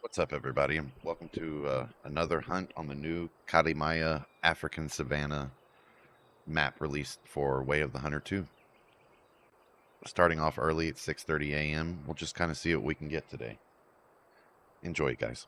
What's up, everybody, and welcome to another hunt on the new Kilimaya African Savannah map released for Way of the Hunter 2. Starting off early at 6:30 a.m. We'll just kind of see what we can get today. Enjoy, guys.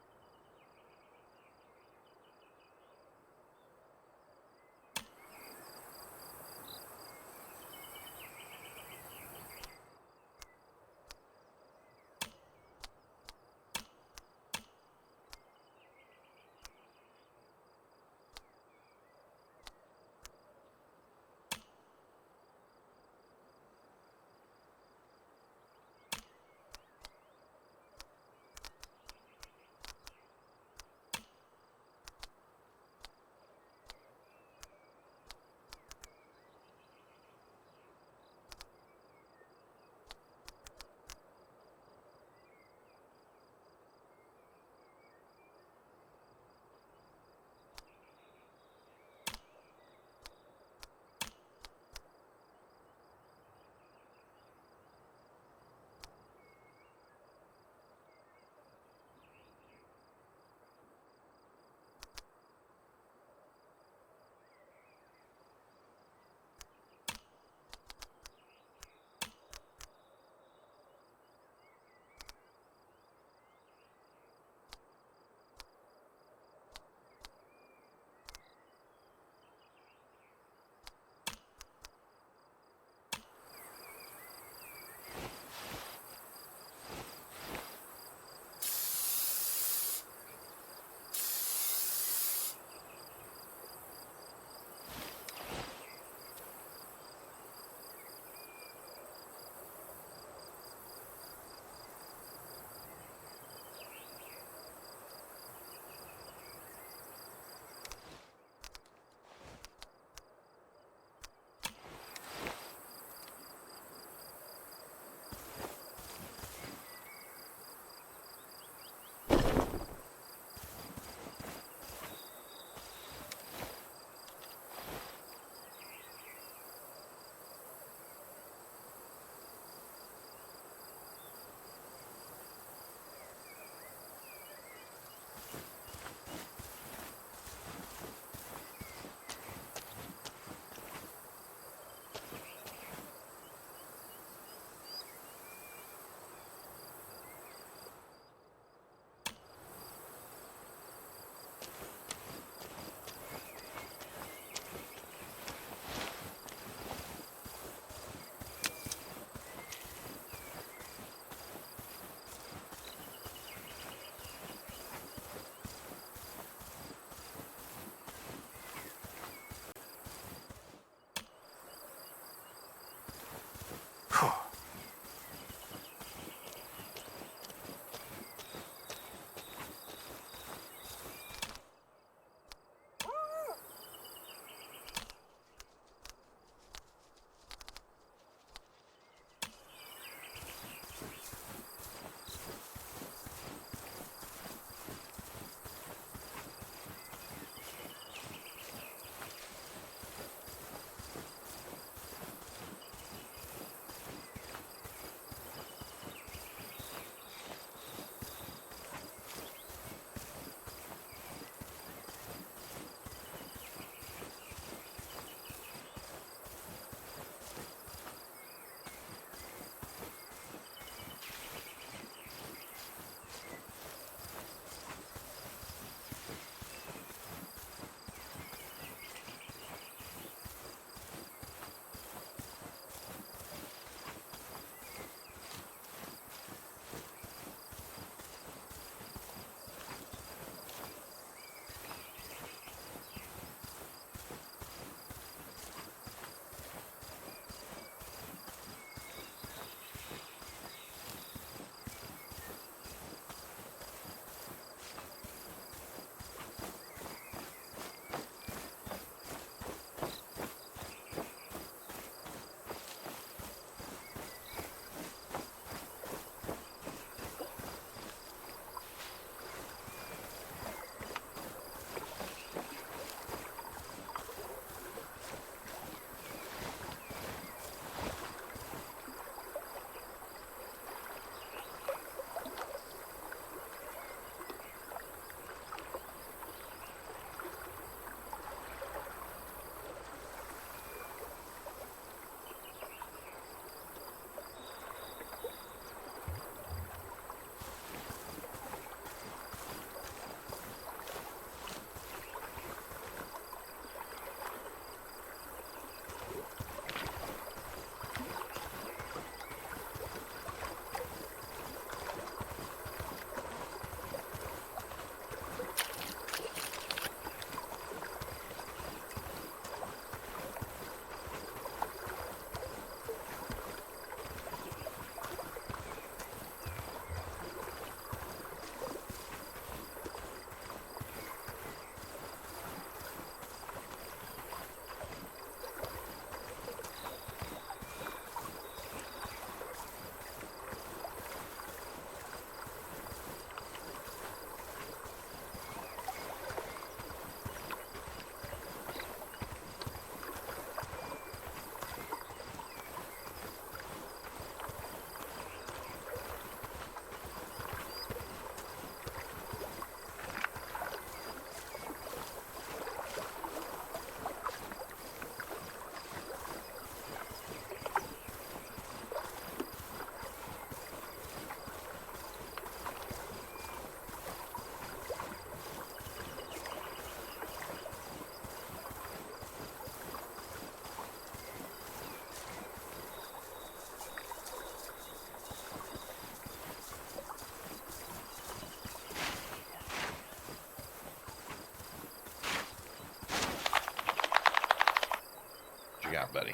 out, buddy.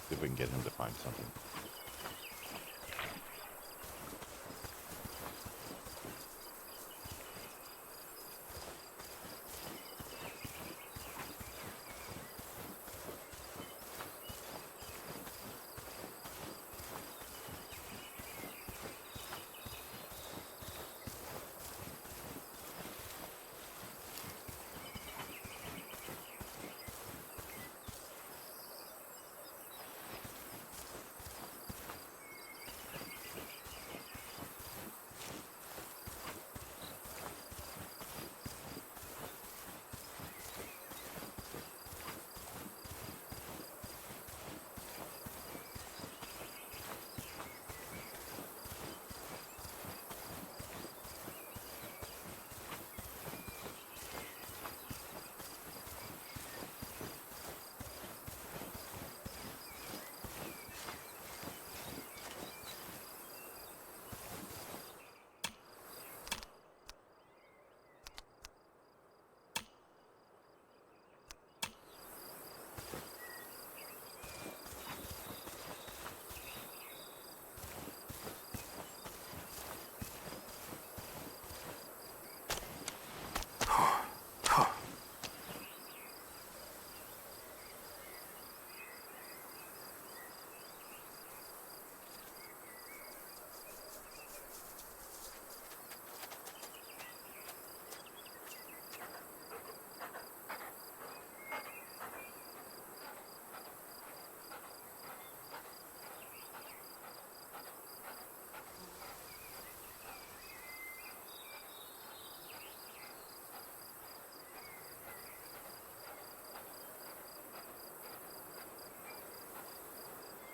See if we can get him to find something.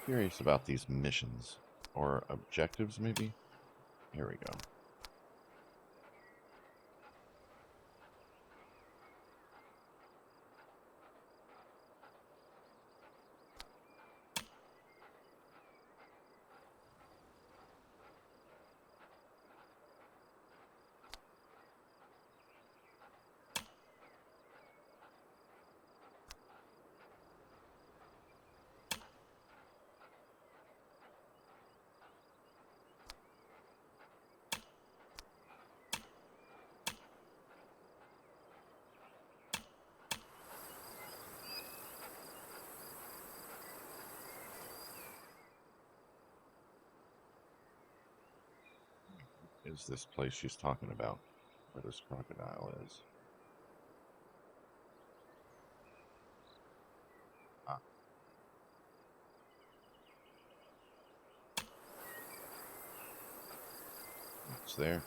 Curious about these missions or objectives, maybe. Here we go. Is this place she's talking about, where this crocodile is? Ah. It's there.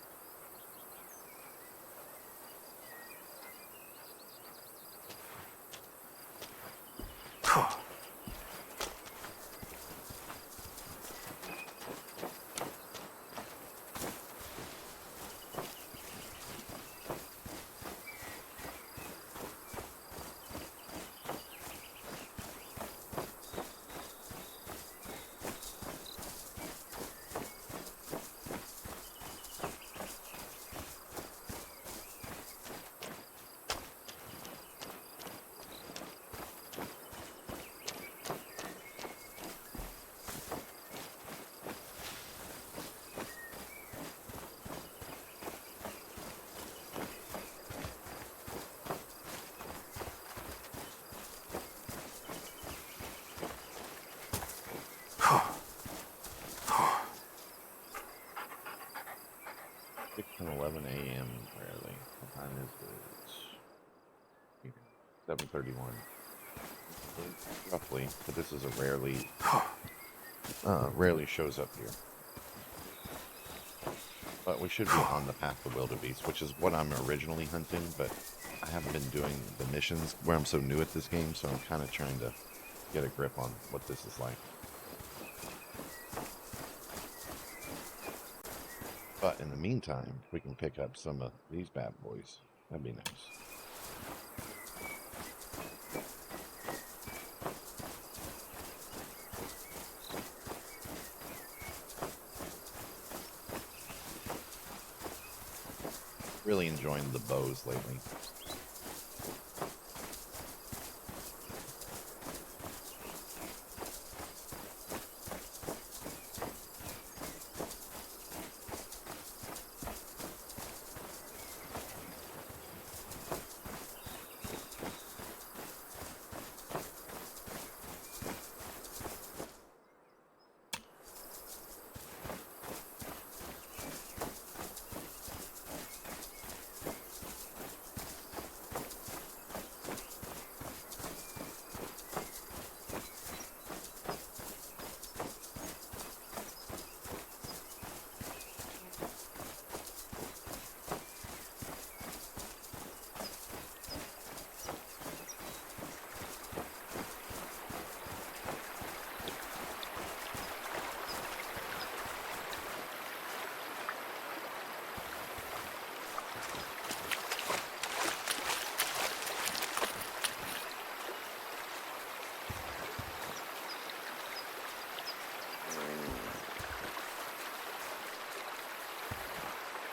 From 11 a.m. rarely. What time is it? 7:31. Roughly, but this is a rarely shows up here. But we should be on the path to Wilderbeast, which is what I'm originally hunting, but I haven't been doing the missions where I'm so new at this game, so I'm kind of trying to get a grip on what this is like. But in the meantime, we can pick up some of these bad boys. That'd be nice. Really enjoying the bows lately.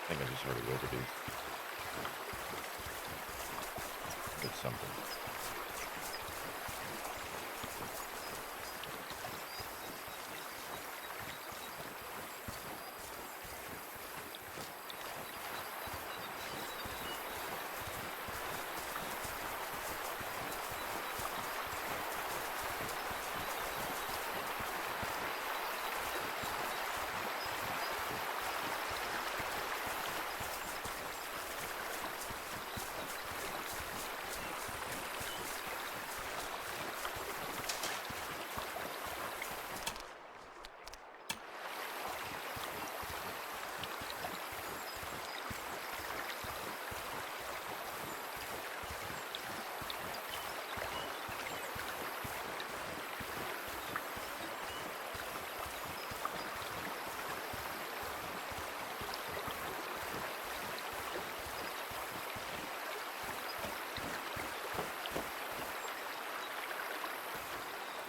I think I just heard a wildebeest. It's something.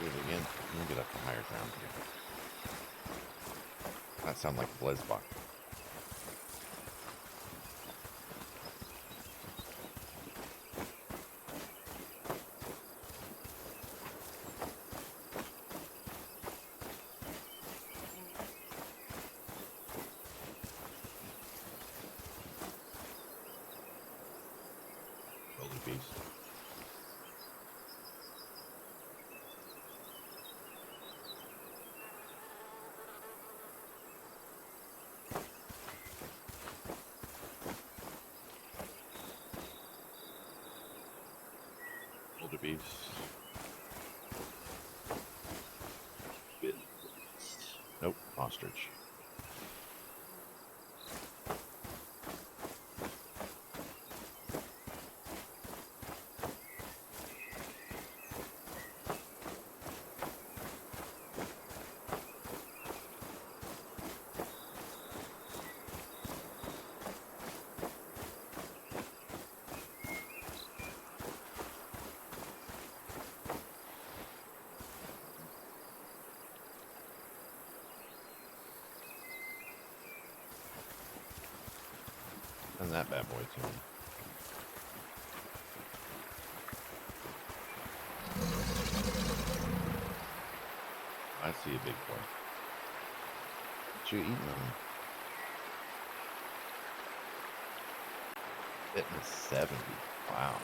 Do it again. Let me get up to higher ground here. That sounds like Blizzbot. Wildebeest. Wildebeest. Nope, ostrich. And that bad boy too. I see a big boy. What you eating on? Fitness 70. Wow.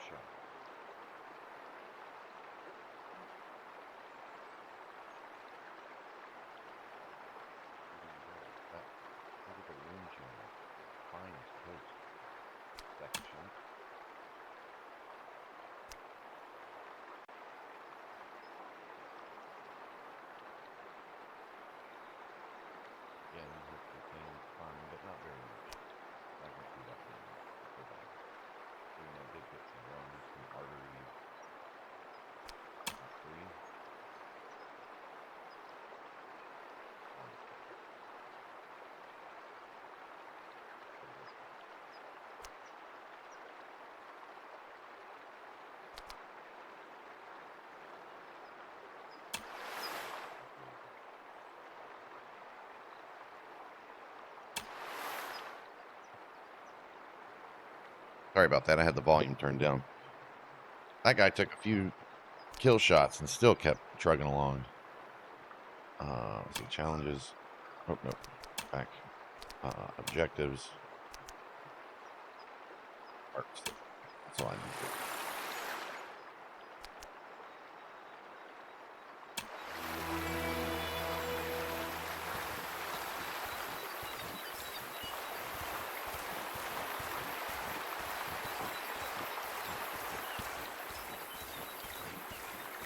shot. Look at the wind channel. Finest coast. Second shot. Yeah, these hit the thing fine, but not very much. I can see that being so bad. Even though it did hit some lungs, some arteries. Three. Sorry about that. I had the volume turned down. That guy took a few kill shots and still kept trugging along. Let's see, challenges. Oh, no. Back. Objectives. Arts. That's all I need.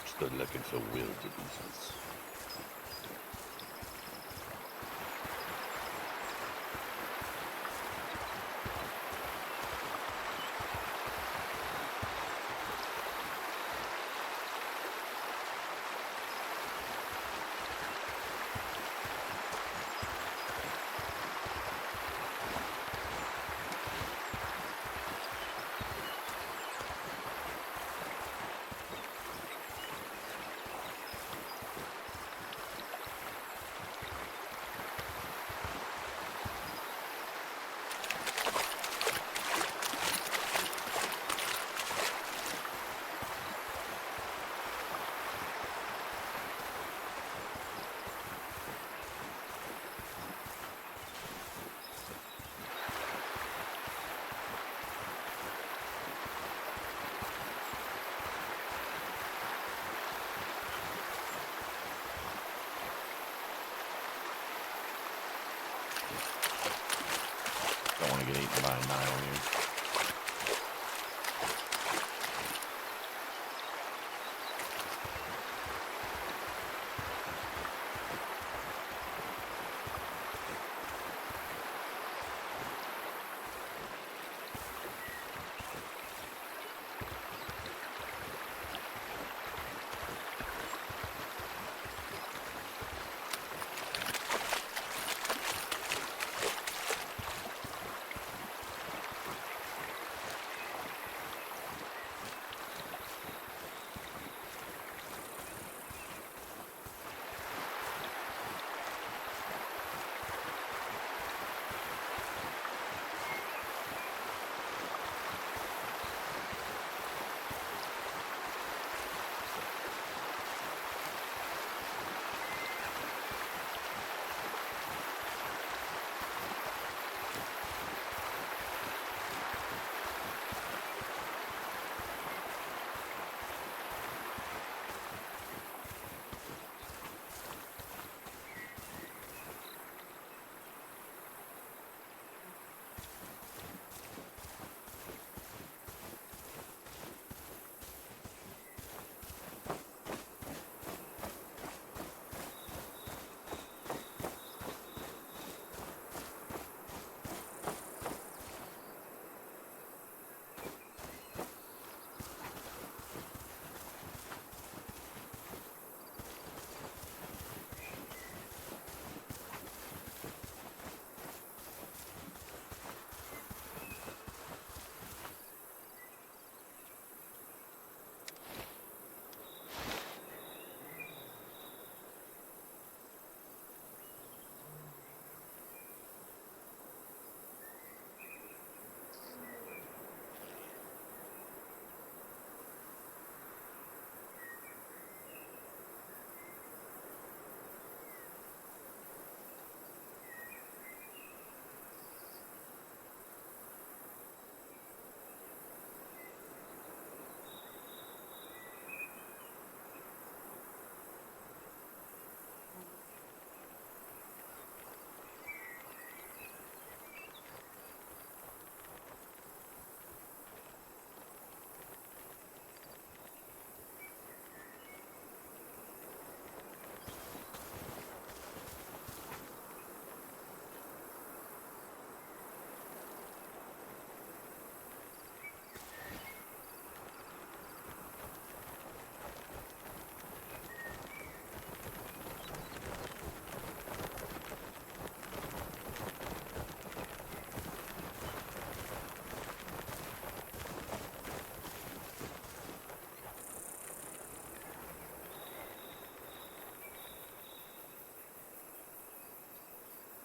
Stood looking for wildebeests. Don't want to get eaten by a Nile here.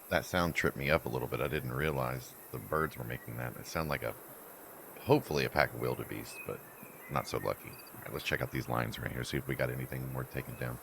That sound tripped me up a little bit. I didn't realize the birds were making that. It sounded like hopefully a pack of wildebeest, but not so lucky. All right, let's check out these lines right here, see if we got anything worth taking down.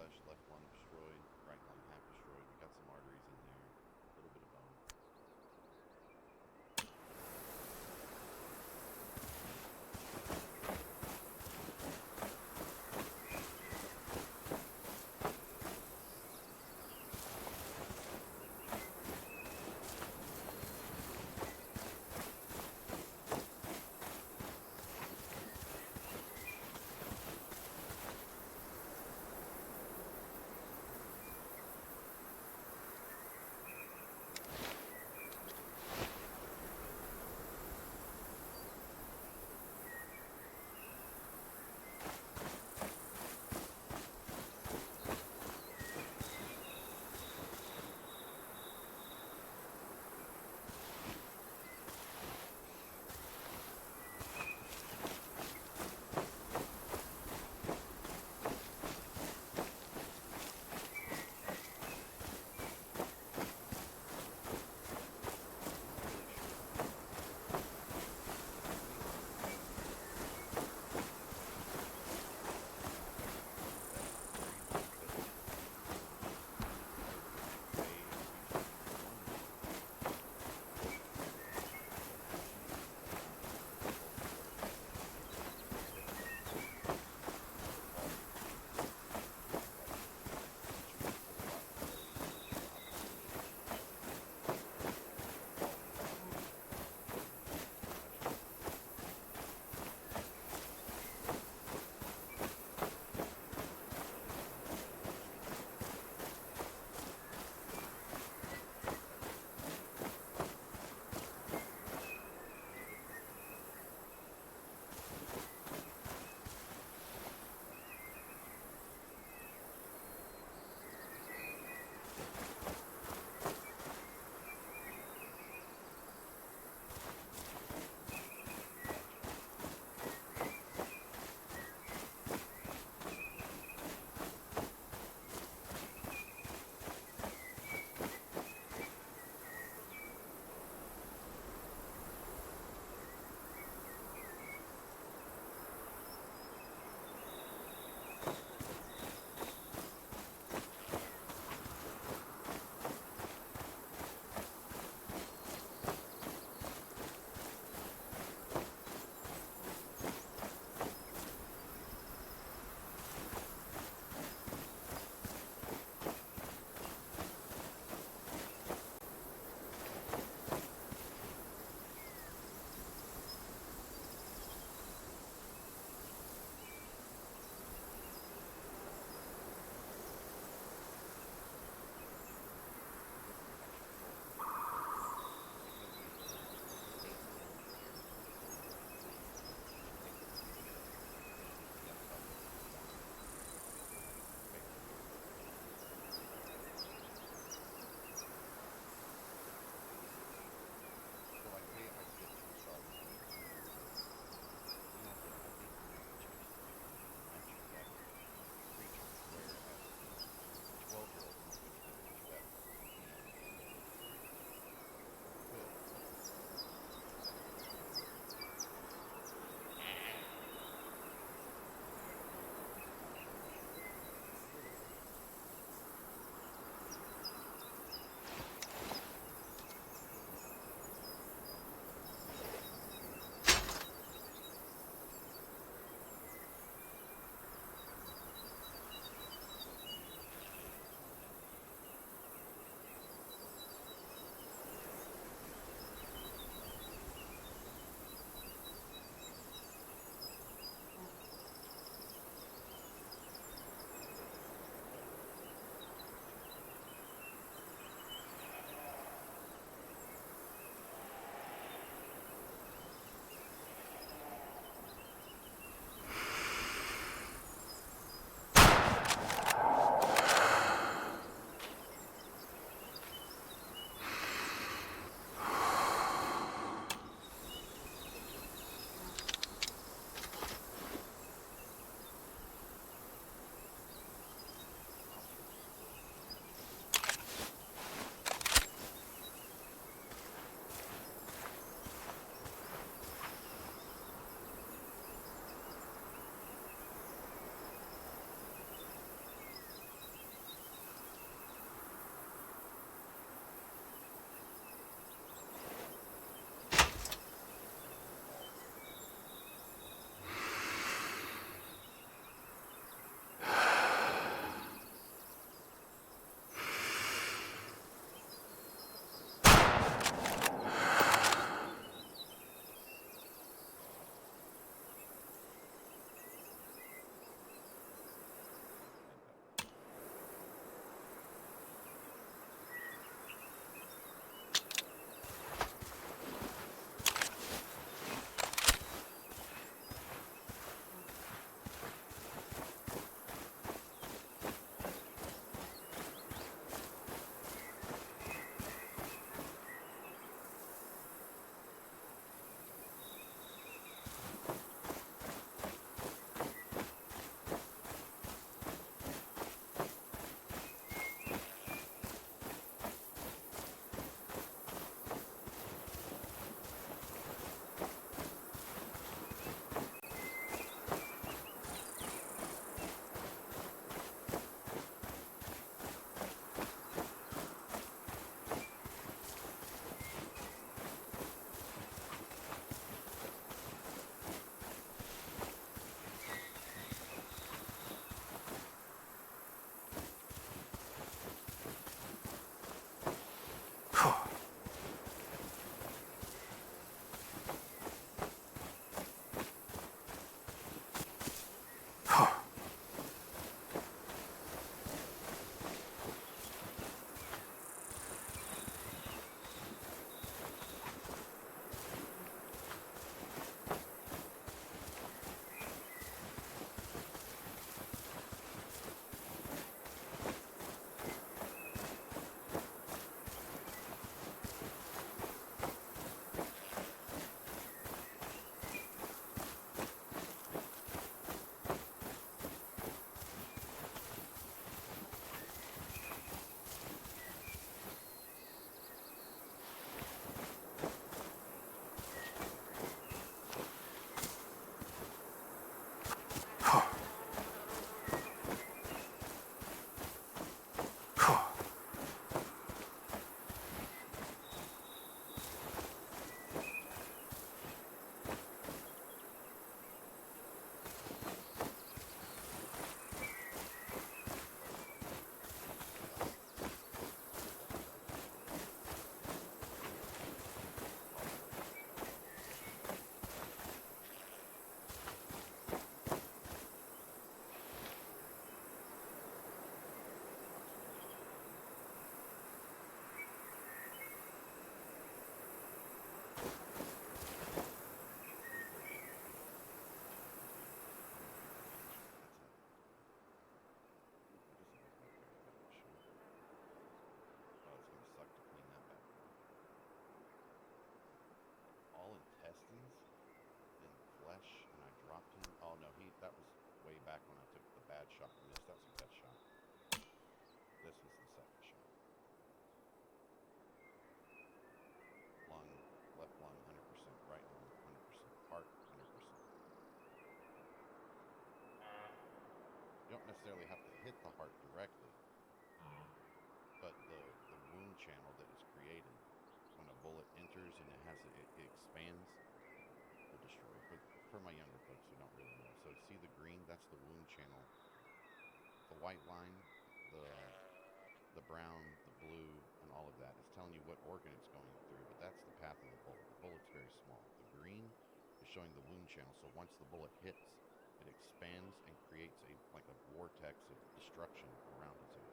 flesh, left lung destroyed, right lung half destroyed. We got some arteries in there, a little bit of bone. necessarily have to hit the heart directly, but the wound channel that is created when a bullet enters and it expands, will destroy it. But for my younger folks who don't really know, so see the green, that's the wound channel. The white line, the brown, the blue, and all of that is telling you what organ it's going through, but that's the path of the bullet. The bullet's very small. The green is showing the wound channel, so once the bullet hits, it expands and creates like a vortex of destruction around its area.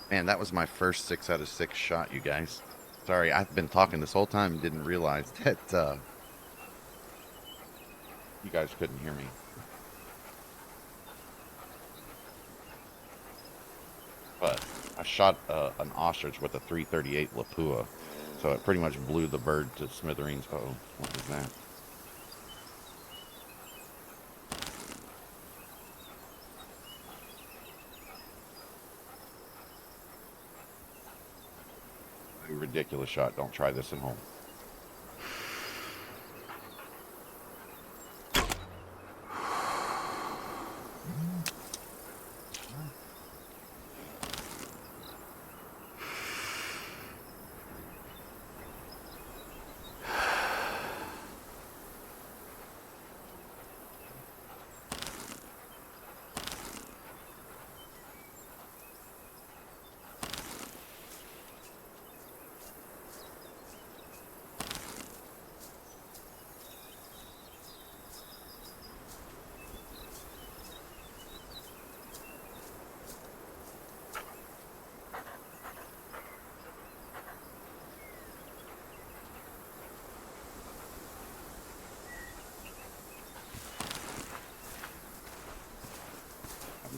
Man, that was my first 6 out of 6 shot, you guys. Sorry, I've been talking this whole time and didn't realize that you guys couldn't hear me. But I shot an ostrich with a 338 Lapua, so it pretty much blew the bird to smithereens. Uh-oh, what was that? A ridiculous shot. Don't try this at home.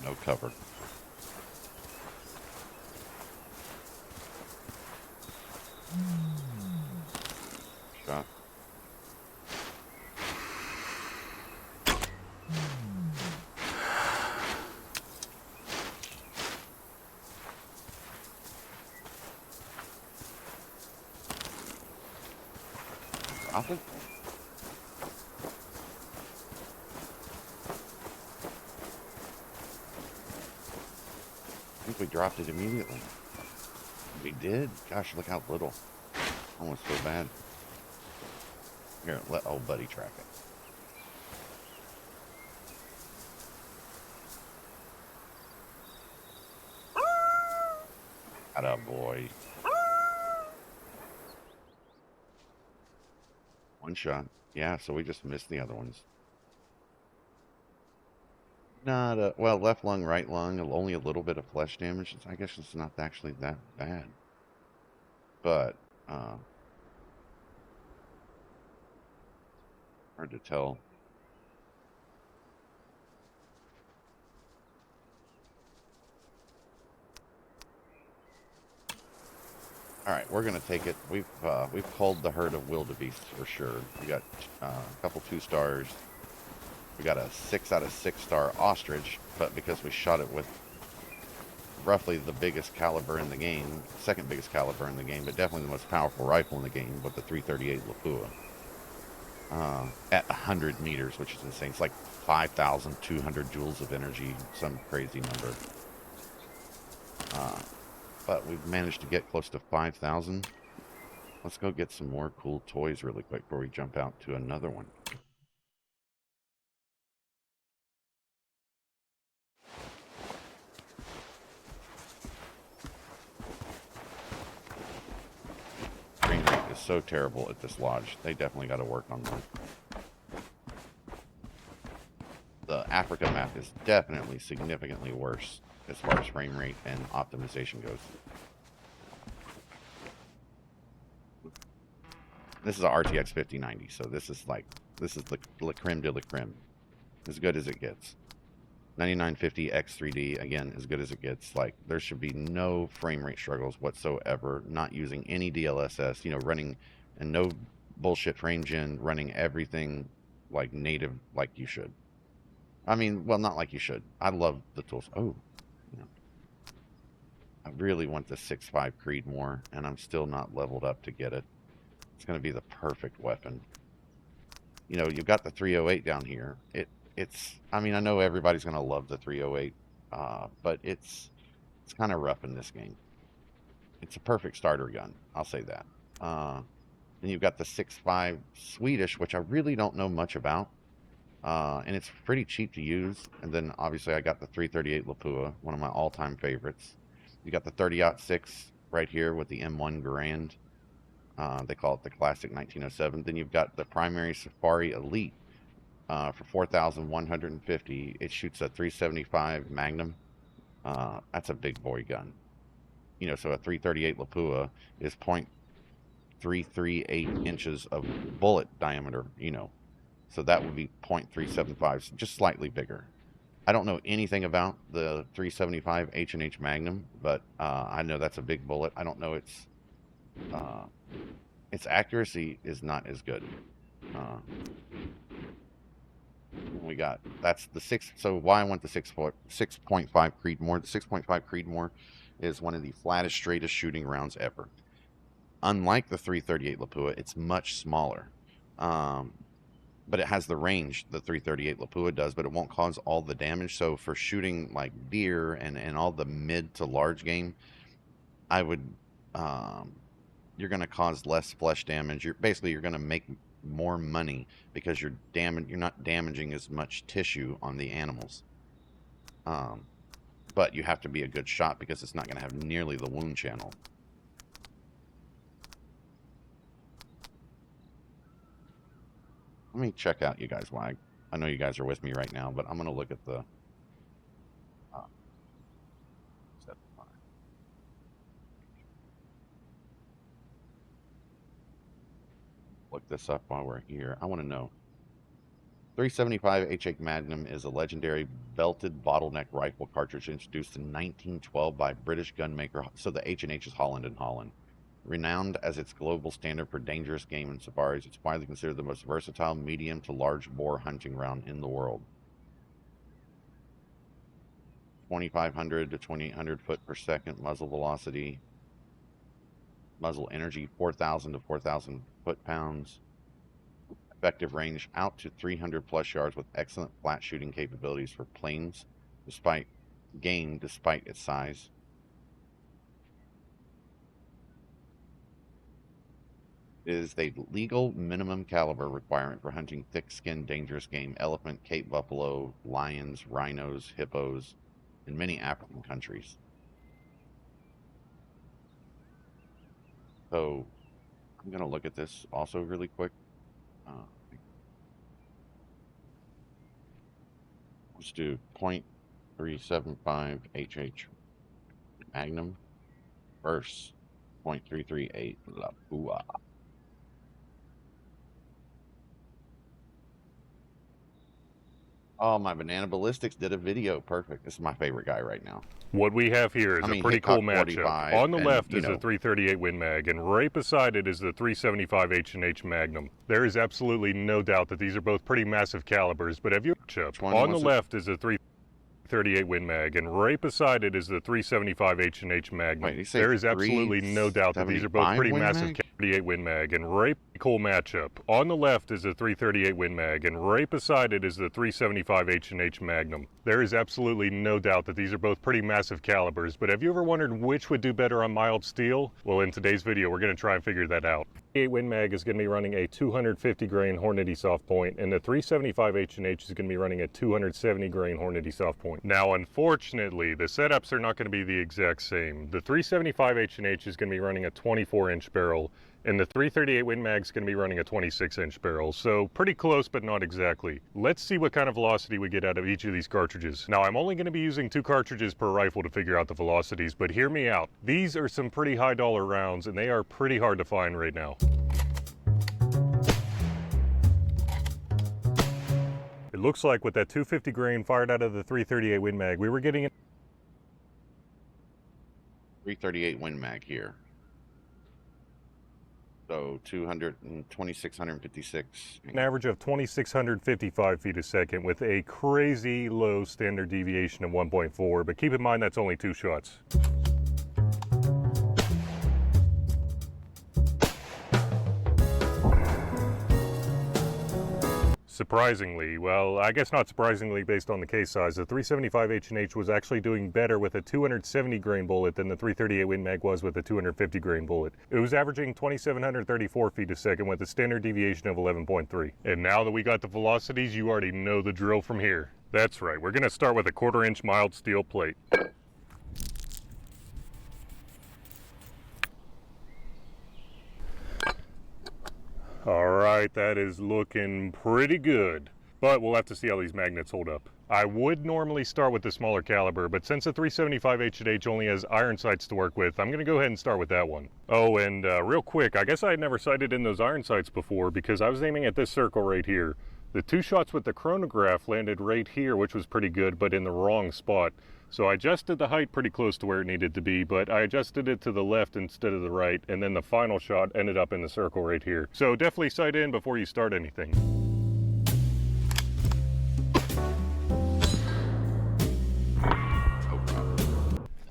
No cover. Shot. Drop it. I think we dropped it immediately. We did? Gosh, look how little. Almost so bad. Here, let old buddy track it. Atta boy. One shot. Yeah, so we just missed the other ones. Not a, well, left lung, right lung, only a little bit of flesh damage. I guess it's not actually that bad. But, hard to tell. All right, we're gonna take it. We've pulled the herd of wildebeest for sure. We got a couple 2 stars. We got a 6 out of 6 star ostrich, but because we shot it with roughly the biggest caliber in the game, second biggest caliber in the game, but definitely the most powerful rifle in the game with the 338 Lapua. At 100 meters, which is insane. It's like 5,200 joules of energy, some crazy number. But we've managed to get close to 5,000. Let's go get some more cool toys really quick before we jump out to another one. Frame rate is so terrible at this lodge. They definitely got to work on that. The Africa map is definitely significantly worse as far as frame rate and optimization goes. This is a RTX 5090, so this is the la creme de la creme. As good as it gets. 9950 X3D, again, as good as it gets. Like, there should be no frame rate struggles whatsoever, not using any DLSS, you know, running, and no bullshit frame gen, running everything like native, like you should. I mean, well, not like you should. I love the tools. Oh, you know, I really want the 6.5 Creedmoor, and I'm still not leveled up to get it. It's going to be the perfect weapon. You know, you've got the 308 down here. It's. I mean, I know everybody's going to love the 308, but it's kind of rough in this game. It's a perfect starter gun. I'll say that. Then you've got the 6.5 Swedish, which I really don't know much about. And it's pretty cheap to use. And then obviously I got the 338 Lapua, one of my all-time favorites. You got the 30-06 right here with the M1 Garand. They call it the Classic 1907. Then you've got the Primary Safari Elite for 4,150. It shoots a 375 Magnum. That's a big boy gun. You know, so a 338 Lapua is 0.338 inches of bullet diameter, you know. So that would be 0.375, just slightly bigger. I don't know anything about the 375 H&H Magnum, but I know that's a big bullet. I don't know its accuracy is not as good. We got, that's the 6, so why I want the 6.5 Creedmoor. The 6.5 Creedmoor is one of the flattest, straightest shooting rounds ever. Unlike the 338 Lapua, it's much smaller. But it has the range the 338 Lapua does, but it won't cause all the damage. So for shooting like deer and all the mid to large game, I would, you're going to cause less flesh damage. You're going to make more money because you're not damaging as much tissue on the animals. But you have to be a good shot because it's not going to have nearly the wound channel. Let me check out you guys. Why? I know you guys are with me right now, but I'm going to look at the look this up while we're here. I want to know. 375 H.H. Magnum is a legendary belted bottleneck rifle cartridge introduced in 1912 by British gunmaker. So the H&H is Holland and Holland. Renowned as its global standard for dangerous game and safaris, it's widely considered the most versatile medium to large bore hunting round in the world. 2,500 to 2,800 foot per second muzzle velocity. Muzzle energy 4,000 to 4,000 foot-pounds. Effective range out to 300 plus yards with excellent flat shooting capabilities for planes, despite its size. Is the legal minimum caliber requirement for hunting thick-skinned, dangerous game, elephant, Cape buffalo, lions, rhinos, hippos, in many African countries. So, I'm going to look at this also really quick. Let's do 0.375 HH Magnum versus 0.338 Lapua. Oh, my Banana Ballistics did a video. Perfect. This is my favorite guy right now. What we have here is a pretty cool matchup. On the left is the 338 Win Mag, and right beside it is the 375 H&H Magnum. There is absolutely no doubt that these are both pretty massive calibers, but have you on the left is the 338 Win Mag, and right beside it is the 375 H&H Magnum. Wait, there is absolutely no doubt that these are both pretty massive 338 Win Mag, and right cool matchup. On the left is the 338 Win Mag, and right beside it is the 375 H&H Magnum. There is absolutely no doubt that these are both pretty massive calibers, but have you ever wondered which would do better on mild steel? Well, in today's video, we're going to try and figure that out. The 338 Win Mag is going to be running a 250 grain Hornady soft point, and the 375 H&H is going to be running a 270 grain Hornady soft point. Now, unfortunately, the setups are not going to be the exact same. The 375 H&H is going to be running a 24-inch barrel, and the 338 Win Mag is going to be running a 26-inch barrel, so pretty close but not exactly. Let's see what kind of velocity we get out of each of these cartridges. Now, I'm only going to be using 2 cartridges per rifle to figure out the velocities, but hear me out. These are some pretty high dollar rounds, and they are pretty hard to find right now. It looks like with that 250 grain fired out of the 338 Win Mag, we were getting it. 338 Win Mag here. So 226,156. An average of 2,655 feet a second with a crazy low standard deviation of 1.4, but keep in mind that's only 2 shots. Surprisingly, well, I guess not surprisingly based on the case size, the 375 H&H was actually doing better with a 270 grain bullet than the 338 Win Mag was with a 250 grain bullet. It was averaging 2,734 feet a second with a standard deviation of 11.3. And now that we got the velocities, you already know the drill from here. That's right, we're gonna start with a 1/4 inch mild steel plate. All right, that is looking pretty good, but we'll have to see how these magnets hold up. I would normally start with the smaller caliber, but since the 375 H&H only has iron sights to work with, I'm gonna go ahead and start with that one. Oh, and real quick, I guess I had never sighted in those iron sights before because I was aiming at this circle right here. The 2 shots with the chronograph landed right here, which was pretty good, but in the wrong spot. So I adjusted the height pretty close to where it needed to be, but I adjusted it to the left instead of the right, and then the final shot ended up in the circle right here. So definitely sight in before you start anything.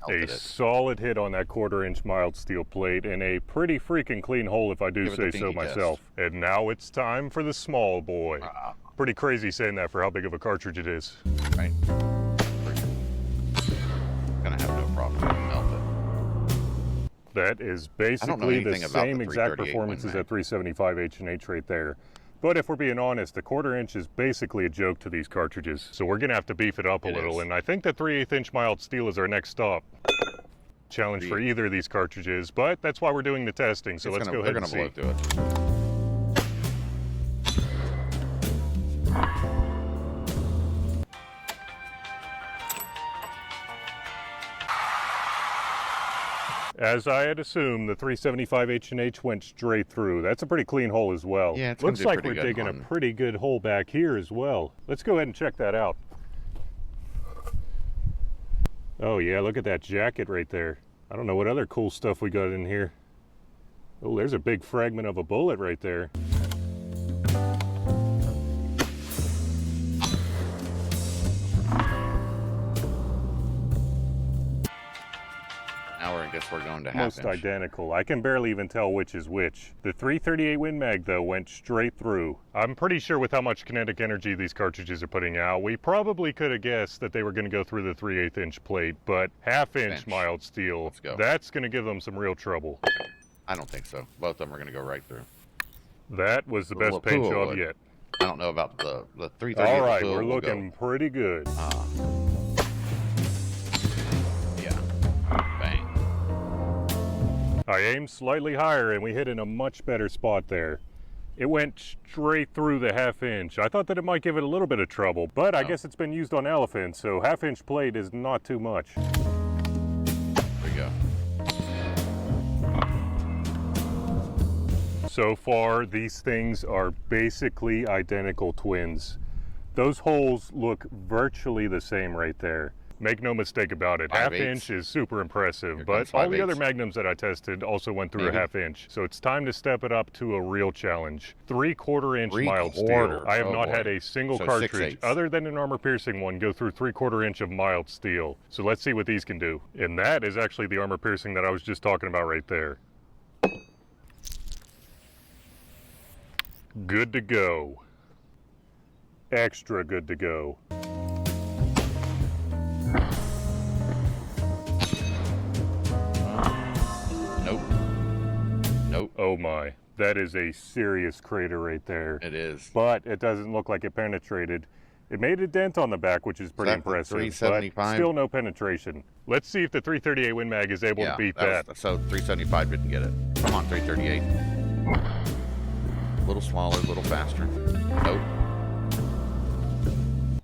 A solid hit on that 1/4 inch mild steel plate and a pretty freaking clean hole if I do say so myself. And now it's time for the small boy. Pretty crazy saying that for how big of a cartridge it is. Right. Gonna have no problem melt it. That is basically the same exact performance as that 375 H&H right there. But if we're being honest, the 1/4 inch is basically a joke to these cartridges. So we're gonna have to beef it up a little, and I think the 3/8 inch mild steel is our next stop. Challenge for either of these cartridges, but that's why we're doing the testing, so let's go ahead and see. Blow through it. As I had assumed, the 375 H&H went straight through. That's a pretty clean hole as well. Yeah, it's looks like we're digging a pretty good hole back here as well. Let's go ahead and check that out. Oh yeah, look at that jacket right there. I don't know what other cool stuff we got in here. Oh, there's a big fragment of a bullet right there. I guess we're going to half Most identical. I can barely even tell which is which. The 338 Win Mag though went straight through. I'm pretty sure with how much kinetic energy these cartridges are putting out, we probably could have guessed that they were going to go through the 3/8 inch plate, but 1/2 inch mild steel, that's going to give them some real trouble. I don't think so. Both of them are going to go right through. That was the best paint job yet. I don't know about the 338. All right, we're looking pretty good. I aimed slightly higher and we hit in a much better spot there. It went straight through the 1/2 inch. I thought that it might give it a little bit of trouble, but I guess it's been used on elephants, so 1/2 inch plate is not too much. There we go. So far, these things are basically identical twins. Those holes look virtually the same right there. Make no mistake about it, 1/2 inch is super impressive, but all the other magnums that I tested also went through a 1/2 inch. So it's time to step it up to a real challenge. 3/4 inch mild steel. I have not had a single cartridge other than an armor piercing one go through 3/4 inch of mild steel. So let's see what these can do. And that is actually the armor piercing that I was just talking about right there. Good to go. Extra good to go. Nope. Oh my, that is a serious crater right there. It is. But it doesn't look like it penetrated. It made a dent on the back, which is pretty impressive, but still no penetration. Let's see if the 338 Win Mag is able to beat that. So 375 didn't get it. Come on, 338. A little smaller, a little faster. Nope.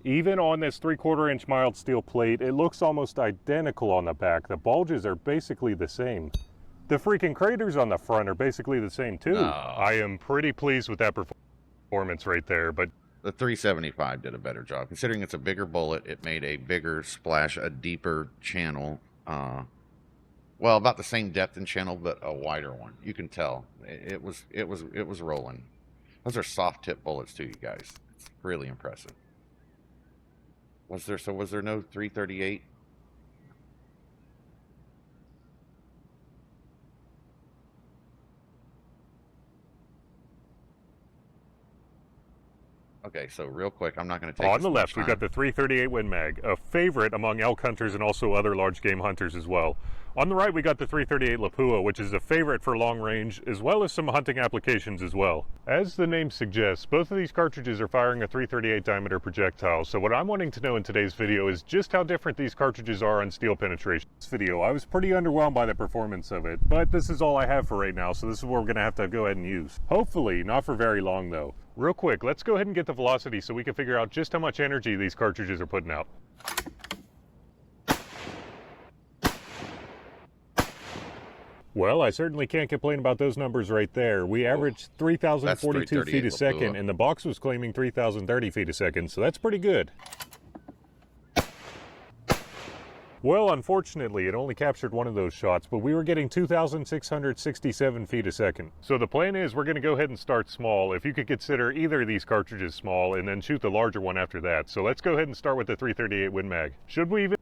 Even on this 3/4 inch mild steel plate, it looks almost identical on the back. The bulges are basically the same. The freaking craters on the front are basically the same too. I am pretty pleased with that performance right there, but the 375 did a better job. Considering it's a bigger bullet, it made a bigger splash, a deeper channel. Well, about the same depth and channel, but a wider one. You can tell it was rolling. Those are soft tip bullets too, you guys. It's really impressive. Was there no 338? Okay, so real quick, I'm not going to take on the left, we got the 338 Win Mag, a favorite among elk hunters and also other large game hunters as well. On the right, we got the 338 Lapua, which is a favorite for long range, as well as some hunting applications as well. As the name suggests, both of these cartridges are firing a 338 diameter projectile, so what I'm wanting to know in today's video is just how different these cartridges are on steel penetration. This video, I was pretty underwhelmed by the performance of it, but this is all I have for right now, so this is what we're going to have to go ahead and use. Hopefully, not for very long though. Real quick, let's go ahead and get the velocity so we can figure out just how much energy these cartridges are putting out. Well, I certainly can't complain about those numbers right there. We averaged 3,042 feet a second, and the box was claiming 3,030 feet a second, so that's pretty good. Well, unfortunately, it only captured one of those shots, but we were getting 2,667 feet a second. So the plan is we're going to go ahead and start small. If you could consider either of these cartridges small, and then shoot the larger one after that. So let's go ahead and start with the 338 Win Mag. Should we even...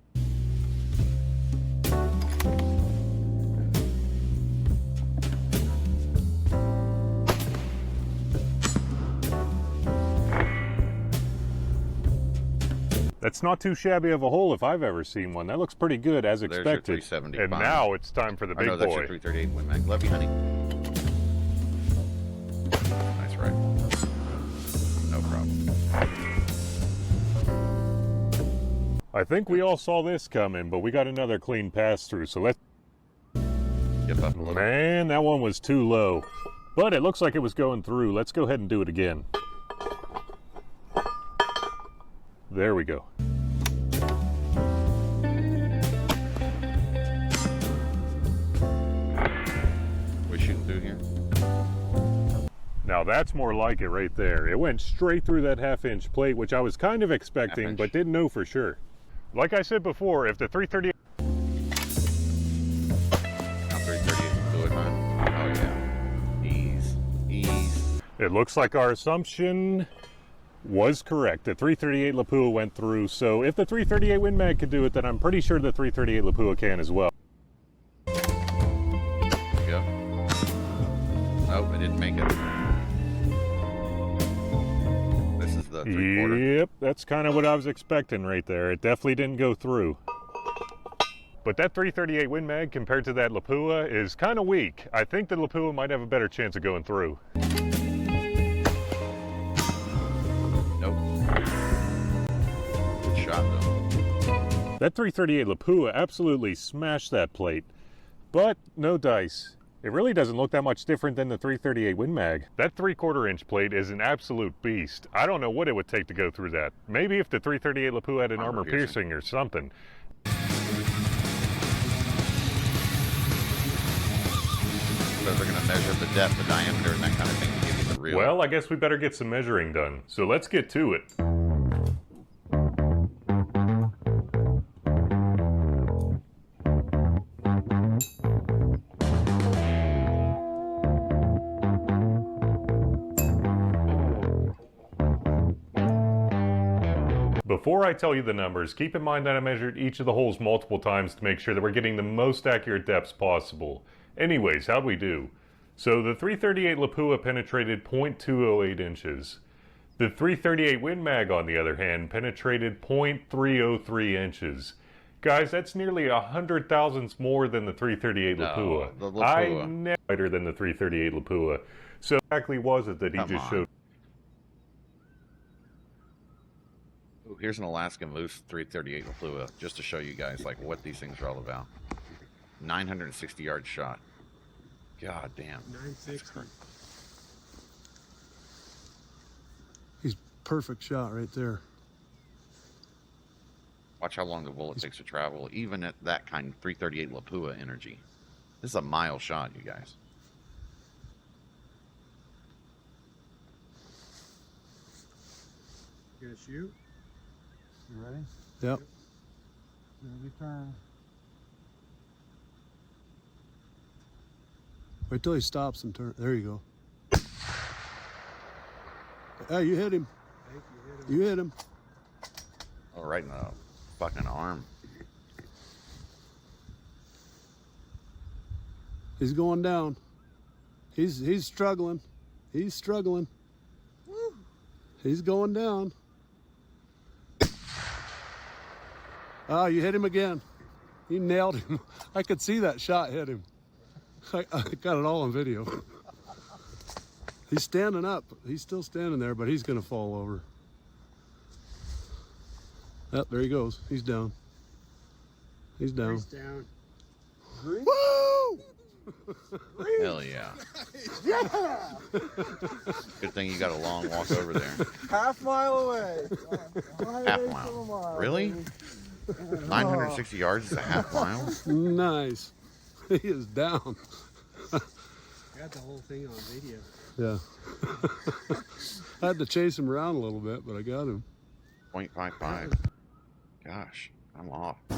That's not too shabby of a hole if I've ever seen one. That looks pretty good as expected. And now it's time for the big boy. That's your 338 Win Mag. Love you, honey. Nice rifle. No problem. I think we all saw this coming, but we got another clean pass through, so let's... Get up a little. Man, that one was too low. But it looks like it was going through. Let's go ahead and do it again. There we go. We're shooting through here. Now that's more like it right there. It went straight through that half-inch plate, which I was kind of expecting, but didn't know for sure. Like I said before, if the 338... Now 338 fluid, huh? Oh yeah. Ease. Ease. It looks like our assumption was correct. The 338 Lapua went through, so if the 338 Win Mag could do it, then I'm pretty sure the 338 Lapua can as well. There we go. Nope, I didn't make it. This is the 3/4. Yep, that's kind of what I was expecting right there. It definitely didn't go through. But that 338 Win Mag compared to that Lapua is kind of weak. I think the Lapua might have a better chance of going through. That 338 Lapua absolutely smashed that plate, but no dice. It really doesn't look that much different than the 338 Win Mag. That 3/4 inch plate is an absolute beast. I don't know what it would take to go through that. Maybe if the 338 Lapua had an armor piercing or something. So they're going to measure the depth, the diameter, and that kind of thing to give you the real... Well, I guess we better get some measuring done. So let's get to it. Before I tell you the numbers, keep in mind that I measured each of the holes multiple times to make sure that we're getting the most accurate depths possible. Anyways, how'd we do? So the 338 Lapua penetrated 0.208 inches. The 338 Win Mag, on the other hand, penetrated 0.303 inches. Guys, that's nearly 100 thousandths more than the 338 Lapua. The Lapua. I never lighter than the 338 Lapua. So exactly was it that he just showed? Ooh, here's an Alaska Moose 338 Lapua, just to show you guys like what these things are all about. 960 yard shot. God damn. 960. He's perfect shot right there. Watch how long the bullet takes to travel, even at that kind of 338 Lapua energy. This is a mile shot, you guys. You gonna shoot? You ready? Yep. Ready, turn. Wait till he stops and turn. There you go. Hey, you hit him. You hit him. Oh, right in the fucking arm. He's going down. He's struggling. He's struggling. Woo. He's going down. Ah, you hit him again. You nailed him. I could see that shot hit him. I got it all on video. He's standing up. He's still standing there, but he's going to fall over. Yep, there he goes. He's down. He's down. He's down. Woo! Hell yeah. Yeah! Good thing you got a long walk over there. Half mile away. Half mile. Really? 960 yards is a half mile? Nice. He is down. Got the whole thing on video. Yeah. I had to chase him around a little bit, but I got him. 0.55. Gosh, I'm off. All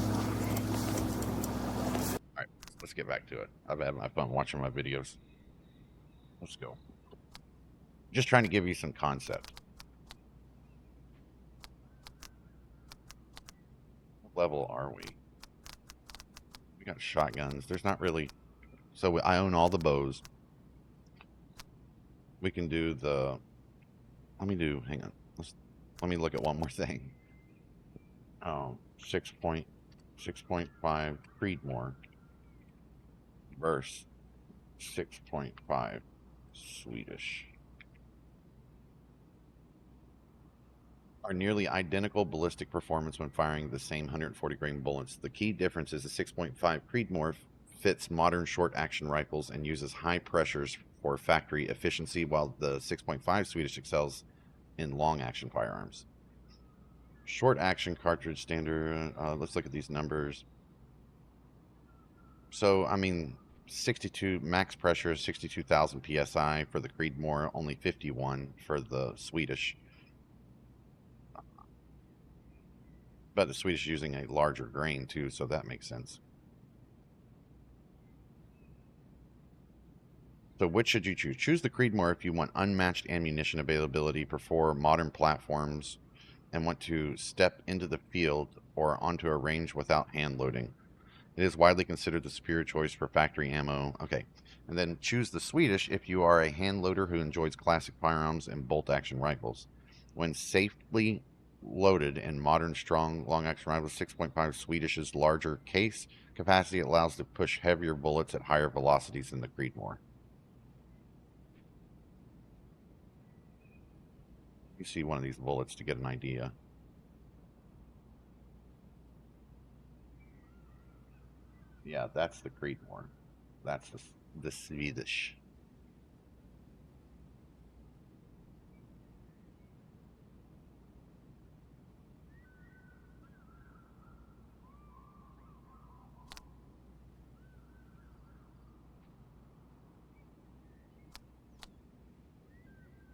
right, let's get back to it. I've had my fun watching my videos. Let's go. Just trying to give you some concept. What level are we? We got shotguns. There's not really... So I own all the bows. We can do the... Hang on. Let me look at one more thing. 6.5 Creedmoor versus 6.5 Swedish. Are nearly identical ballistic performance when firing the same 140 grain bullets. The key difference is the 6.5 Creedmoor fits modern short action rifles and uses high pressures for factory efficiency, while the 6.5 Swedish excels in long action firearms. Short action cartridge standard. Let's look at these numbers. So, I mean, 62 max pressure is 62,000 psi for the Creedmoor, only 51 for the Swedish. But the Swedish is using a larger grain too, so that makes sense. So which should you choose? Choose the Creedmoor if you want unmatched ammunition availability, prefer modern platforms, and want to step into the field or onto a range without hand loading. It is widely considered the superior choice for factory ammo. Okay, and then choose the Swedish if you are a hand loader who enjoys classic firearms and bolt action rifles. When safely loaded in modern strong long action rifles, 6.5 Swedish's larger case capacity allows to push heavier bullets at higher velocities than the Creedmoor. You see one of these bullets to get an idea. Yeah, that's the Creedmoor. That's the Swedish.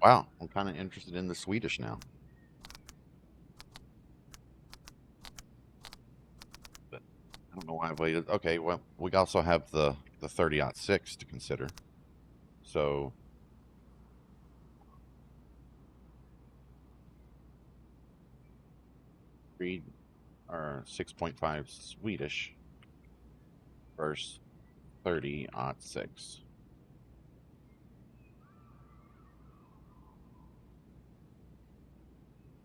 Wow, I'm kind of interested in the Swedish now. But I don't know why I waited. Okay, well, we also have the 30-06 to consider. So Creed or 6.5 Swedish versus 30-06.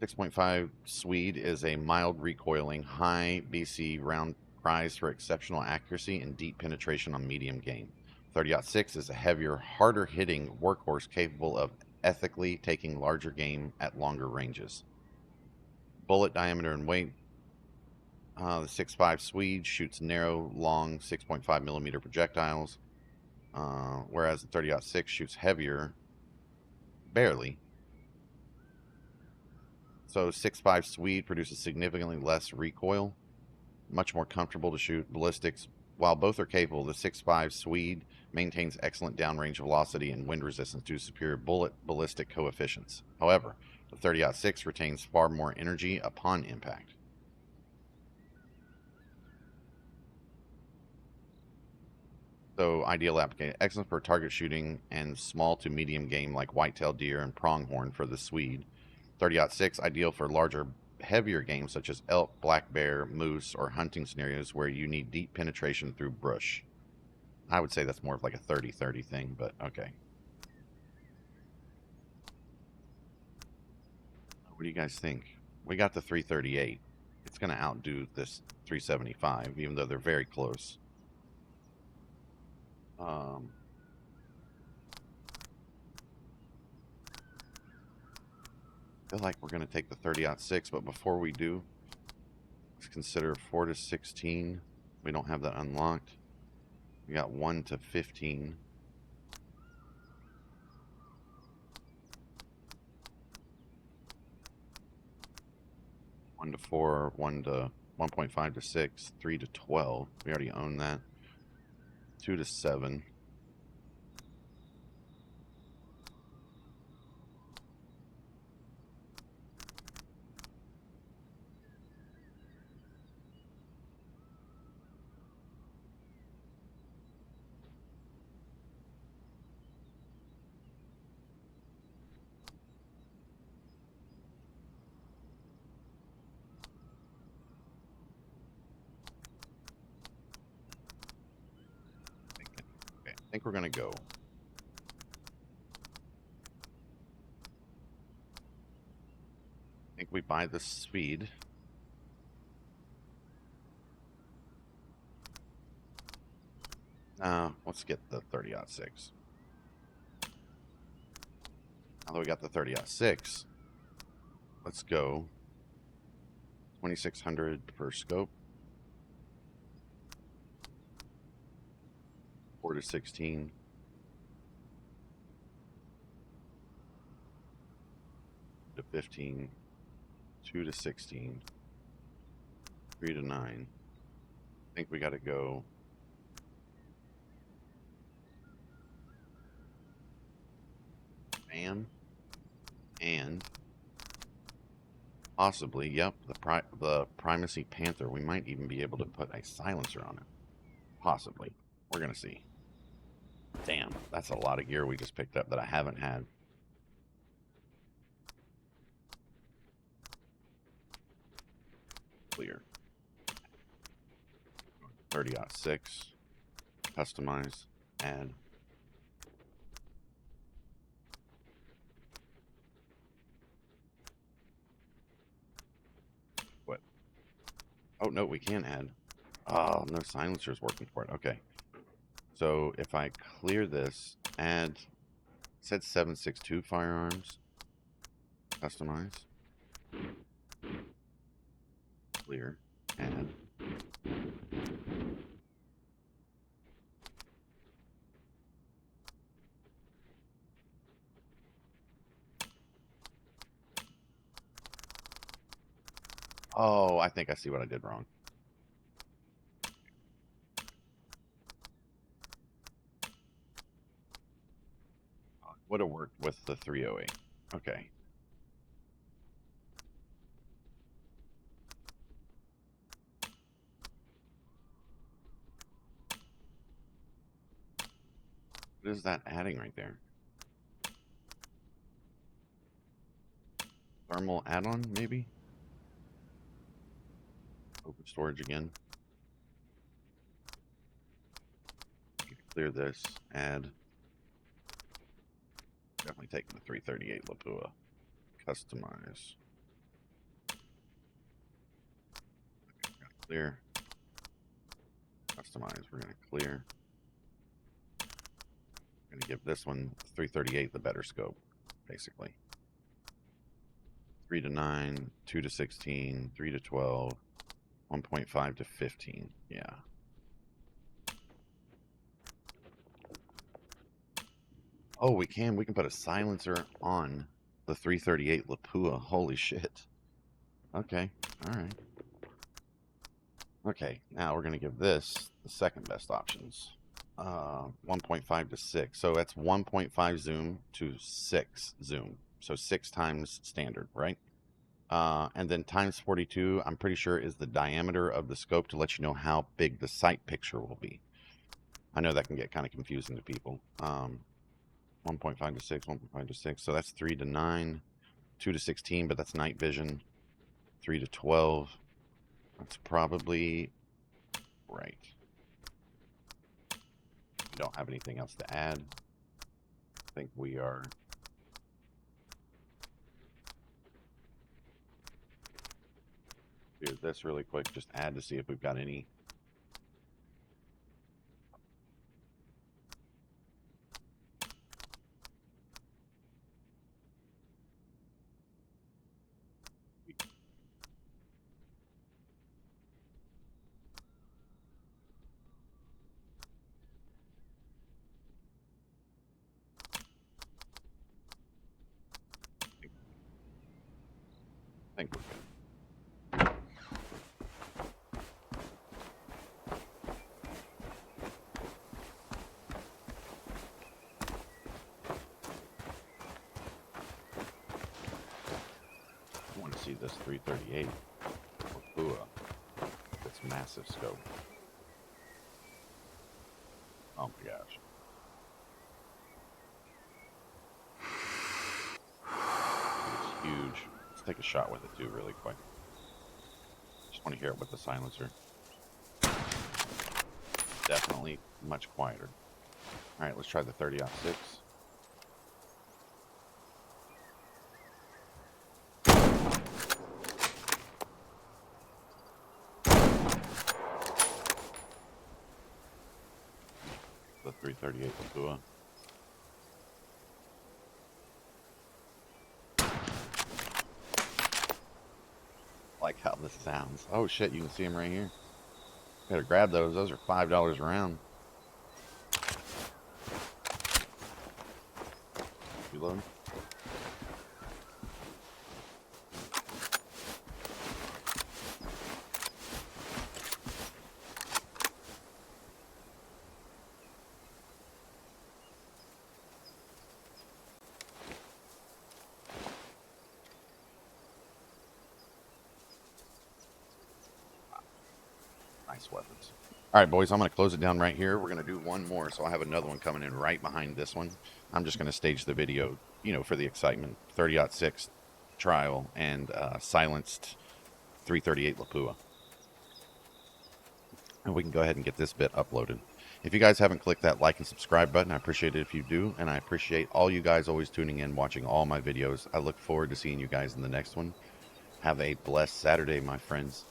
6.5 Swede is a mild recoiling, high BC round prized for exceptional accuracy and deep penetration on medium game. 30-06 is a heavier, harder hitting workhorse capable of ethically taking larger game at longer ranges. Bullet diameter and weight. The 6.5 Swede shoots narrow, long 6.5 millimeter projectiles, whereas the 30-06 shoots heavier, barely. So 6.5 Swede produces significantly less recoil, much more comfortable to shoot ballistics. While both are capable, the 6.5 Swede maintains excellent downrange velocity and wind resistance due to superior bullet ballistic coefficients. However, the 30-06 retains far more energy upon impact. So ideal application, excellent for target shooting and small to medium game like whitetail deer and pronghorn for the Swede. 30-06, ideal for larger, heavier games such as elk, black bear, moose, or hunting scenarios where you need deep penetration through brush. I would say that's more of like a 30-30 thing, but okay. What do you guys think? We got the 338. It's going to outdo this 375, even though they're very close. I feel like we're going to take the 30-06, but before we do, let's consider 4 to 16. We don't have that unlocked. We got 1 to 15. One to 4, 1 to 1.5 to 6, 3 to 12. We already own that. 2 to 7. I think we're going to go. I think we buy the speed. Let's get the 30-06. Now that we got the 30-06, let's go 2600 per scope. 4 to 16. 2 to 15. 2 to 16. 3 to 9. I think we got to go. Bam. And possibly, yep, the Primacy Panther. We might even be able to put a silencer on it. Possibly. We're going to see. Damn, that's a lot of gear we just picked up that I haven't had. Clear. 30-06. Customize. Add. What? Oh, no, we can add. Oh, no silencers working for it. Okay. So if I clear this, add, it said 7.62 firearms, customize, clear, add. Oh, I think I see what I did wrong. Would have worked with the 308. Okay. What is that adding right there? Thermal add-on, maybe? Open storage again. Clear this, add. Definitely taking the 338 Lapua. Customize. Clear. Customize. We're going to clear. Going to give this one 338 the better scope, basically. 3 to 9, 2 to 16, 3 to 12, 1.5 to 15. Yeah. Oh, we can put a silencer on the 338 Lapua. Holy shit. Okay, alright. Okay, now we're going to give this the second best options. 1.5 to 6. So that's 1.5 zoom to 6 zoom. So 6 times standard, right? And then times 42, I'm pretty sure, is the diameter of the scope to let you know how big the sight picture will be. I know that can get kind of confusing to people. 1.5 to 6, 1.5 to 6. So that's 3 to 9, 2 to 16, but that's night vision. 3 to 12. That's probably right. Don't have anything else to add. I think we are. Do this really quick, just add to see if we've got any. I think we're good. I want to see this 338 Noctua. This massive scope. Oh my gosh. It's huge. Let's take a shot with it too really quick. Just want to hear it with the silencer. Definitely much quieter. Alright, let's try the 30-06. The 338 Noctua. Like how this sounds. Oh shit, you can see them right here. Gotta grab those. Those are $5 a round. You load? Nice weapons. All right, boys, I'm going to close it down right here. We're going to do one more, so I'll have another one coming in right behind this one. I'm just going to stage the video, you know, for the excitement. 30-06 trial and silenced 338 Noctua. And we can go ahead and get this bit uploaded. If you guys haven't clicked that like and subscribe button, I appreciate it if you do. And I appreciate all you guys always tuning in, watching all my videos. I look forward to seeing you guys in the next one. Have a blessed Saturday, my friends.